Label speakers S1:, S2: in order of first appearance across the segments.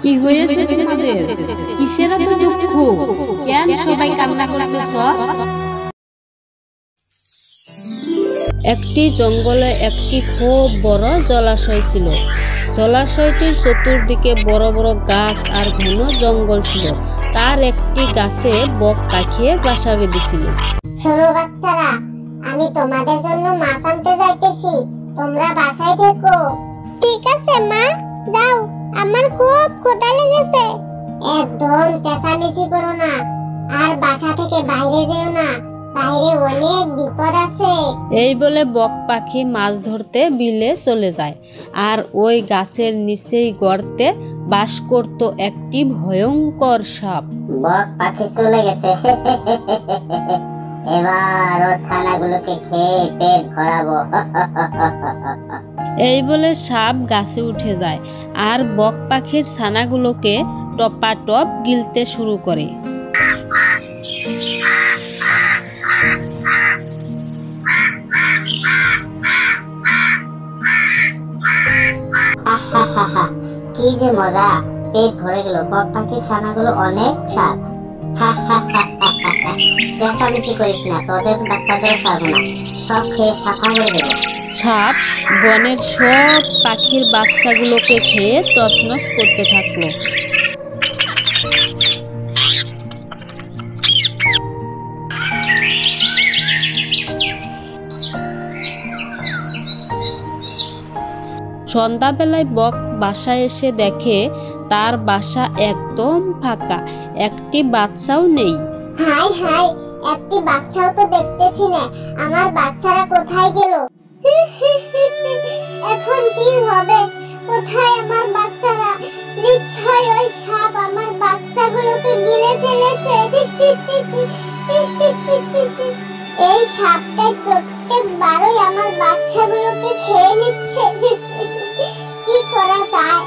S1: কি হয়েছে তোমাদের? কিসের এত দুঃখ? কেন সবাই কান্না করতেছ? একটি জঙ্গলে একটি খুব বড় জলাশয় ছিল। জলাশয়টির চতুর্দিকে বড় বড় গাছ আর ঘন জঙ্গল ছিল। তার একটি গাছে বক পাখি বাসা বেঁধেছিল।
S2: শোনো বাচ্চারা, আমি তোমাদের জন্য মাছ আনতে যাইতেছি, তোমরা বাসায় থেকো। ঠিক আছে মা, যাও, আমার খুব ক্ষুধা লেগেছে। একদম চেঁচামেচি করো না, আর বাসা থেকে বাইরে যেও না, বাইরে অনেক বিপদ আছে।
S1: এই বলে বক পাখি মাছ ধরতে বিলে চলে যায়। আর ওই গাছের নিচেই গর্তে বাস করত একটি ভয়ঙ্কর সাপ।
S2: বক পাখি চলে গেছে, এবার ওর ছানাগুলোকে খেয়ে পেট ভরাবো।
S1: এই বলে সাপ গাছে উঠে যায় আর বক পাখির ছানাগুলোকে টপাটপ গিলতে শুরু করে।
S2: কি যে মজা, পেট ভরে গেল। বক পাখির ছানাগুলো অনেক স্বাদ। চেঁচামেচি করিস না, তোদের বাচ্চাদের ছাড়বো না, সব খেয়ে সাফা করে দেবো।
S1: সাপ বনের সব পাখির বাচ্চাগুলোকে খেয়ে তছনছ করতে থাকলো। সন্ধ্যাবেলায় বক বাসায় এসে দেখে তার বাসা একদম ফাঁকা, একটি বাচ্চাও নেই।
S2: হাই হাই, একটি বাচ্চাও তো দেখতেছি না, আমার বাচ্চারা কোথায় গেল? এখন কি হবে? কোথায় আমার বাচ্চারা? নিশ্চয় ওই সাপ আমার বাচ্চাগুলোকে গিলে ফেলেছে। এই সাপটাই প্রত্যেকবারই আমার বাচ্চাগুলোকে খেয়ে নিচ্ছে। কি করা যায়?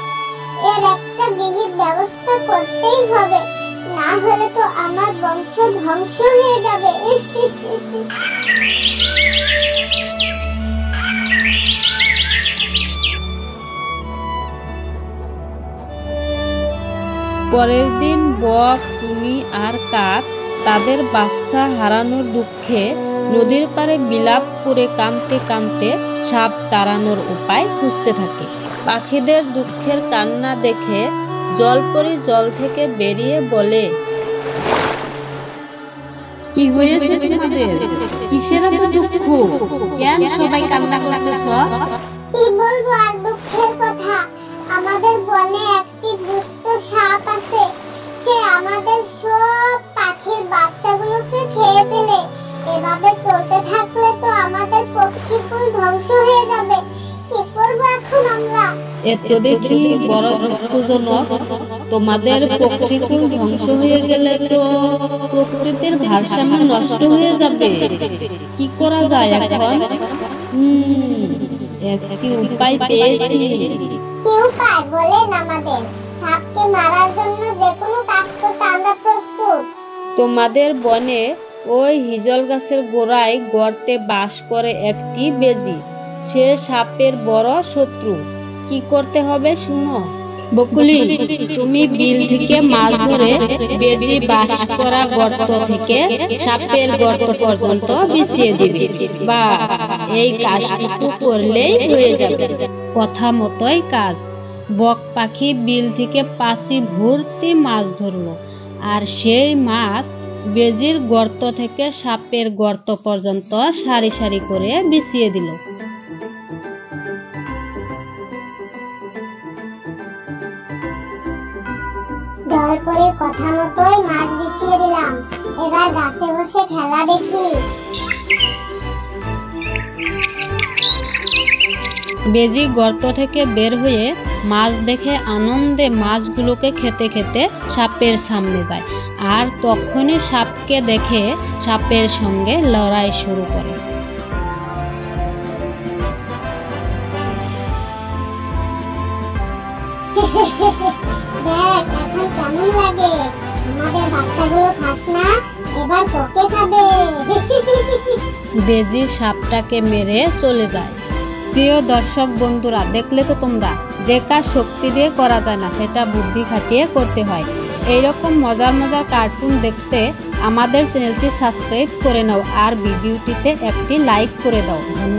S2: এর একটা বিহিত ব্যবস্থা করতেই হবে, না হলে তো আমার বংশ ধ্বংস হয়ে যাবে।
S1: পরের দিন বক, টুনি আর কাক তাদের বাচ্চা হারানোর দুঃখে নদীর পাড়ে বিলাপ করে কাঁদতে কাঁদতে সাপ তাড়ানোর উপায় খুঁজতে থাকে। পাখিদের দুঃখের কান্না দেখে জলপরি জল থেকে বেরিয়ে বলে, কি হয়েছে তোমাদের? কিসের এত দুঃখ? কেন সবাই কান্না করতেছ?
S2: কি বলবো আর দুঃখের কথা, আমাদের বনে একটি দুষ্ট সাপ আছে। সে আমাদের সব পাখির বাচ্চাগুলোকে খেয়ে ফেলে। এভাবে চলতে থাকলে তো আমাদের পক্ষীকুল ধ্বংস হয়ে যাবে। কি করব এখন আমরা?
S1: এত দেখি বড় দুঃখজনক। তোমাদের পক্ষীকুল ধ্বংস হয়ে গেলে তো প্রকৃতির ভারসাম্য নষ্ট হয়ে যাবে। কি করা যায় এখন? একটি উপায় পেয়েছি।
S2: কি উপায় বলেন আমাদের? সাপকে মারার জন্য যে কোনো কাজ করতে আমরা প্রস্তুত।
S1: তোমাদের বনে ওই হিজল গাছের গোড়ায় গর্তে বাস করে একটি বেজি। সে সাপের বড় শত্রু। কি করতে হবে শুনো। বকুলি, তুমি বিল থেকে মাছ ধরে বেজি বাস করা গর্ত থেকে সাপের গর্ত পর্যন্ত বিছিয়ে দিবে। বাস, এই কাজটুকু করলেই হয়ে যাবে। কথা মতোই কাজ। বক পাখি বিল থেকে পাছি ভর্তি মাছ ধরলো, আর সেই মাছ বেজির গর্ত থেকে সাপের গর্ত পর্যন্ত সারি সারি করে বিছিয়ে দিল।
S2: জলপরির কথা মতোই মাছ বিছিয়ে দিলাম, এবার গাছে বসে খেলা দেখি।
S1: বেজি গর্ত থেকে বের হয়ে মাছ দেখে আনন্দে মাছগুলোকে খেতে খেতে সাপের সামনে যায়, আর তখনই সাপকে দেখে সাপের সঙ্গে লড়াই শুরু করে।
S2: দেখ এখন কেমন লাগে, আমাদের বাচ্চাগুলো খাস না, এবার তোকে খাবে।
S1: বেজি সাপটাকে মেরে চলে যায়। প্রিয় দর্শক বন্ধুরা, দেখলে তো তোমরা যে কাজ শক্তি দিয়ে করা যায় না, সেটা বুদ্ধি খাটিয়ে করতে হয়। এইরকম মজার মজার কার্টুন দেখতে আমাদের চ্যানেলটি সাবস্ক্রাইব করে নাও আর ভিডিওটিতে একটি লাইক করে দাও।